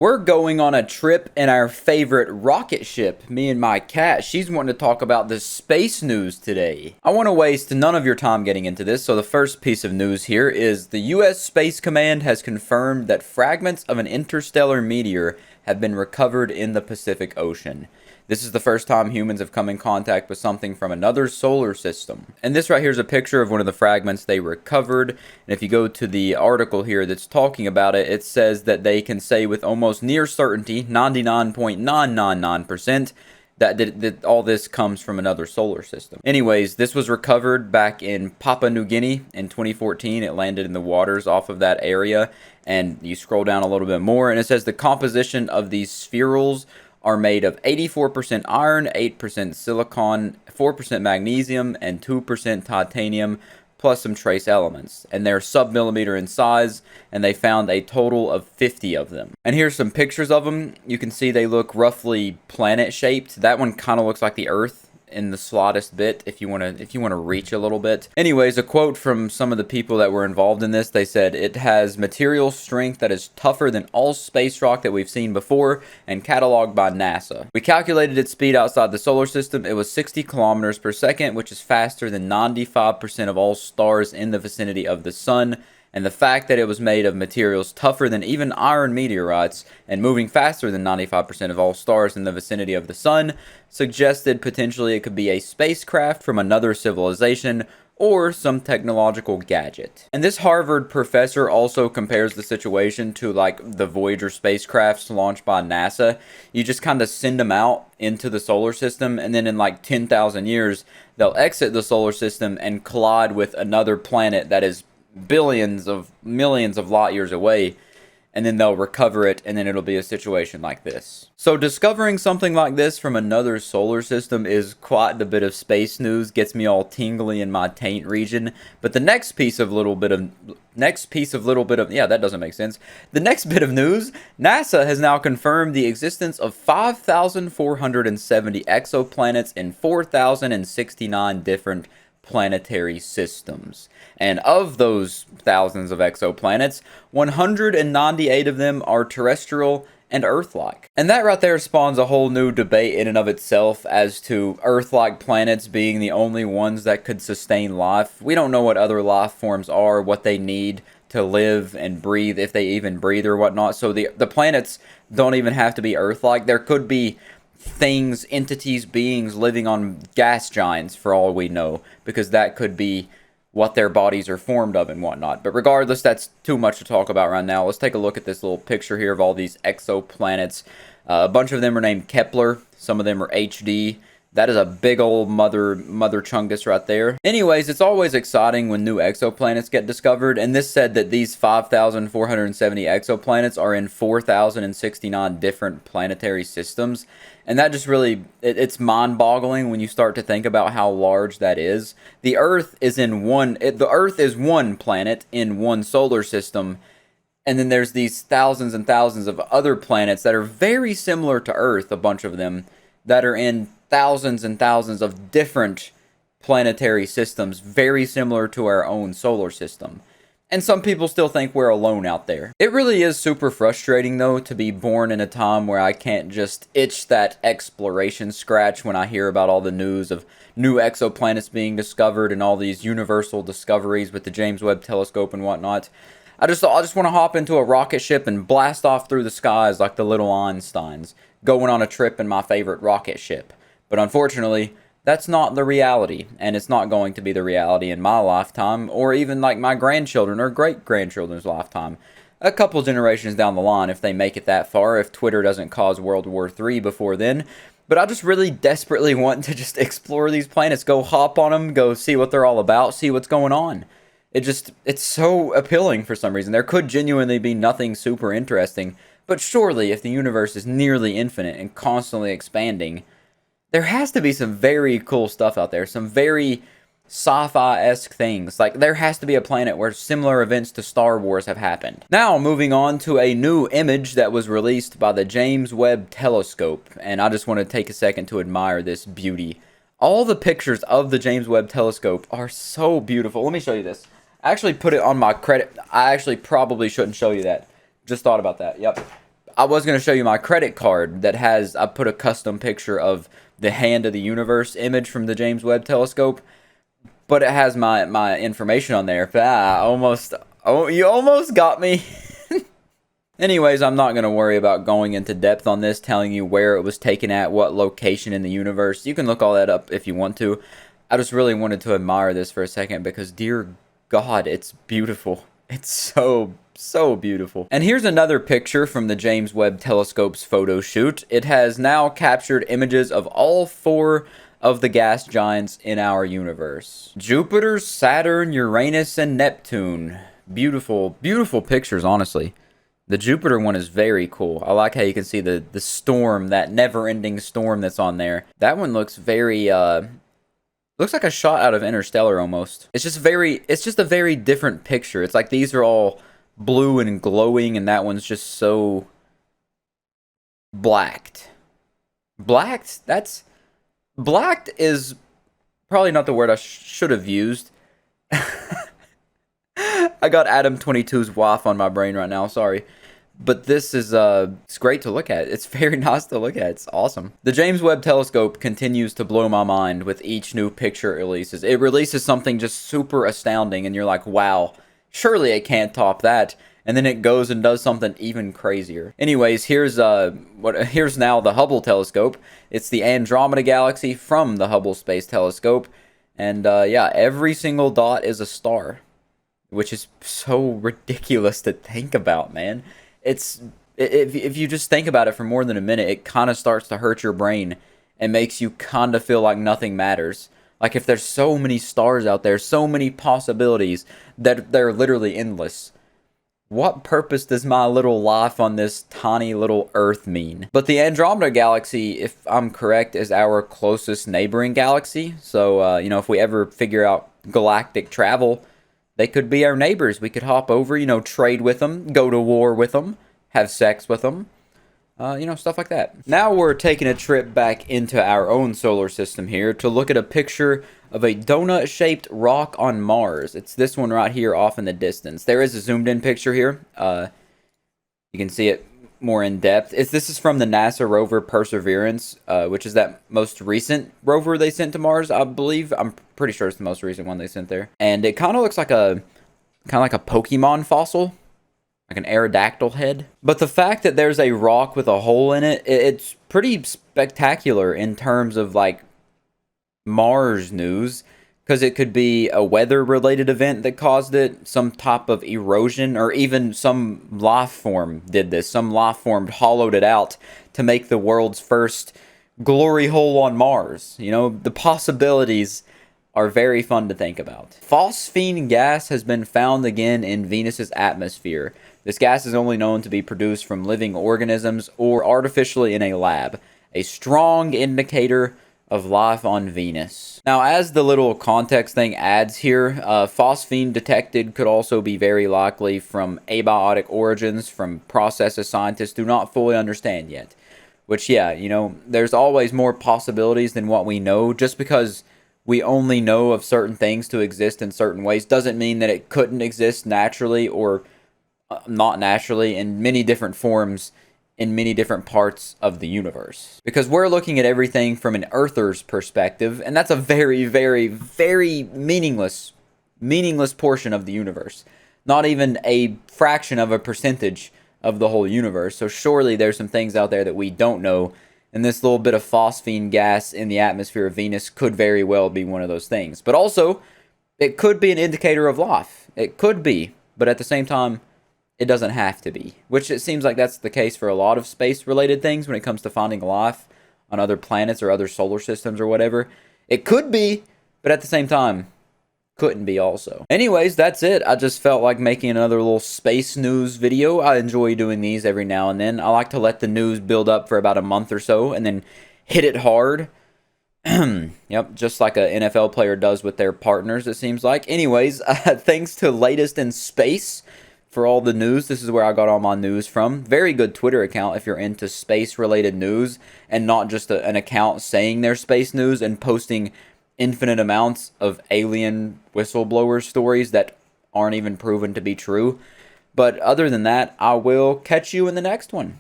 We're going on a trip in our favorite rocket ship, me and my cat. She's wanting to talk about the space news today. I want to waste none of your time getting into this, so the first piece of news here is the U.S. Space Command has confirmed that fragments of an interstellar meteor have been recovered in the Pacific Ocean. This is the first time humans have come in contact with something from another solar system. And this right here is a picture of one of the fragments they recovered. And if you go to the article here that's talking about it, it says that they can say with almost near certainty, 99.999%, that all this comes from another solar system. Anyways, this was recovered back in Papua New Guinea in 2014. It landed in the waters off of that area. And you scroll down a little bit more, and it says the composition of these spherules are made of 84% iron, 8% silicon, 4% magnesium, and 2% titanium, plus some trace elements. And they're sub-millimeter in size, and they found a total of 50 of them. And here's some pictures of them. You can see they look roughly planet-shaped. That one kind of looks like the Earth in the slightest bit, if you want to reach a little bit. Anyways, a quote from some of the people that were involved in this, they said it has material strength that is tougher than all space rock that we've seen before and cataloged by NASA. We calculated its speed outside the solar system. It was 60 kilometers per second, which is faster than 95% of all stars in the vicinity of the sun. And the fact that it was made of materials tougher than even iron meteorites and moving faster than 95% of all stars in the vicinity of the sun suggested potentially it could be a spacecraft from another civilization or some technological gadget. And this Harvard professor also compares the situation to like the Voyager spacecrafts launched by NASA. You just kind of send them out into the solar system, and then in like 10,000 years, they'll exit the solar system and collide with another planet that is billions of millions of light years away, and then they'll recover it, and then it'll be a situation like this. So discovering something like this from another solar system is quite a bit of space news, gets me all tingly in my taint region. But the next piece of little bit of yeah, that doesn't make sense. The next bit of news, NASA has now confirmed the existence of 5,470 exoplanets in 4,069 different planetary systems. And of those thousands of exoplanets, 198 of them are terrestrial and Earth-like. And that right there spawns a whole new debate in and of itself as to Earth-like planets being the only ones that could sustain life. We don't know what other life forms are, what they need to live and breathe, if they even breathe or whatnot. So the planets don't even have to be Earth-like. There could be things, entities, beings living on gas giants for all we know, because that could be what their bodies are formed of and whatnot. But regardless, that's too much to talk about right now. Let's take a look at this little picture here of all these exoplanets. A bunch of them are named Kepler. Some of them are HD. That is a big old mother chungus right there. Anyways, it's always exciting when new exoplanets get discovered, and this said that these 5,470 exoplanets are in 4,069 different planetary systems. And that just really, it's mind-boggling when you start to think about how large that is. The Earth is the Earth is one planet in one solar system, and then there's these thousands and thousands of other planets that are very similar to Earth, a bunch of them, that are in thousands and thousands of different planetary systems, very similar to our own solar system. And some people still think we're alone out there. It really is super frustrating, though, to be born in a time where I can't just itch that exploration scratch when I hear about all the news of new exoplanets being discovered and all these universal discoveries with the James Webb Telescope and whatnot. I just want to hop into a rocket ship and blast off through the skies like the little Einsteins, going on a trip in my favorite rocket ship. But unfortunately, that's not the reality, and it's not going to be the reality in my lifetime, or even like my grandchildren or great-grandchildren's lifetime. A couple generations down the line, if they make it that far, if Twitter doesn't cause World War III before then. But I just really desperately want to just explore these planets, go hop on them, go see what they're all about, see what's going on. It's so appealing for some reason. There could genuinely be nothing super interesting, but surely if the universe is nearly infinite and constantly expanding, there has to be some very cool stuff out there, some very sci-fi-esque things. Like, there has to be a planet where similar events to Star Wars have happened. Now, moving on to a new image that was released by the James Webb Telescope, and I just want to take a second to admire this beauty. All the pictures of the James Webb Telescope are so beautiful. Let me show you this. I actually put it on my credit. I actually probably shouldn't show you that. Just thought about that. Yep. I was going to show you my credit card that has, I put a custom picture of the Hand of the Universe image from the James Webb Telescope, but it has my information on there. You almost got me. Anyways, I'm not going to worry about going into depth on this, telling you where it was taken at, what location in the universe. You can look all that up if you want to. I just really wanted to admire this for a second because, dear God, it's beautiful. It's so beautiful. And here's another picture from the James Webb Telescope's photo shoot. It has now captured images of all 4 of the gas giants in our universe. Jupiter, Saturn, Uranus, and Neptune. Beautiful, beautiful pictures, honestly. The Jupiter one is very cool. I like how you can see the storm, that never-ending storm that's on there. That one looks very, looks like a shot out of Interstellar almost. It's just a very different picture. It's like these are all blue and glowing, and that one's just so blacked. Blacked? Blacked is probably not the word I should have used. I got Adam 22's wife on my brain right now, sorry. But this is, it's great to look at. It's very nice to look at. It's awesome. The James Webb Telescope continues to blow my mind with each new picture it releases. It releases something just super astounding, and you're like, wow, surely it can't top that. And then it goes and does something even crazier. Anyways, here's now the Hubble telescope. It's the Andromeda Galaxy from the Hubble Space Telescope. And yeah, every single dot is a star, which is so ridiculous to think about, man. If you just think about it for more than a minute, it kind of starts to hurt your brain and makes you kind of feel like nothing matters. Like if there's so many stars out there, so many possibilities that they're literally endless. What purpose does my little life on this tiny little Earth mean? But the Andromeda Galaxy, if I'm correct, is our closest neighboring galaxy. So, you know, if we ever figure out galactic travel, they could be our neighbors. We could hop over, you know, trade with them, go to war with them, have sex with them, you know, stuff like that. Now we're taking a trip back into our own solar system here to look at a picture of a donut-shaped rock on Mars. It's this one right here off in the distance. There is a zoomed-in picture here. You can see it more in depth. This is from the NASA rover Perseverance, which is that most recent rover they sent to Mars, I believe. I'm pretty sure it's the most recent one they sent there. And it kind of looks like a Pokemon fossil, like an Aerodactyl head. But the fact that there's a rock with a hole in it, it's pretty spectacular in terms of like Mars news, because it could be a weather-related event that caused it, some type of erosion, or even some life form did this. Some life form hollowed it out to make the world's first glory hole on Mars. You know, the possibilities are very fun to think about. Phosphine gas has been found again in Venus's atmosphere. This gas is only known to be produced from living organisms or artificially in a lab, a strong indicator of life on Venus. Now, as the little context thing adds here, phosphine detected could also be very likely from abiotic origins, from processes scientists do not fully understand yet. Which, yeah, you know, there's always more possibilities than what we know. Just because we only know of certain things to exist in certain ways doesn't mean that it couldn't exist naturally or not naturally in many different forms in many different parts of the universe. Because we're looking at everything from an Earther's perspective, and that's a very, very, very meaningless portion of the universe. Not even a fraction of a percentage of the whole universe. So surely there's some things out there that we don't know, and this little bit of phosphine gas in the atmosphere of Venus could very well be one of those things. But also, it could be an indicator of life. It could be, but at the same time, it doesn't have to be, which it seems like that's the case for a lot of space-related things when it comes to finding life on other planets or other solar systems or whatever. It could be, but at the same time, couldn't be also. Anyways, that's it. I just felt like making another little space news video. I enjoy doing these every now and then. I like to let the news build up for about a month or so and then hit it hard. Yep, just like an NFL player does with their partners, it seems like. Anyways, thanks to Latest in Space for all the news. This is where I got all my news from. Very good Twitter account if you're into space-related news and not just an account saying their space news and posting infinite amounts of alien whistleblower stories that aren't even proven to be true. But other than that, I will catch you in the next one.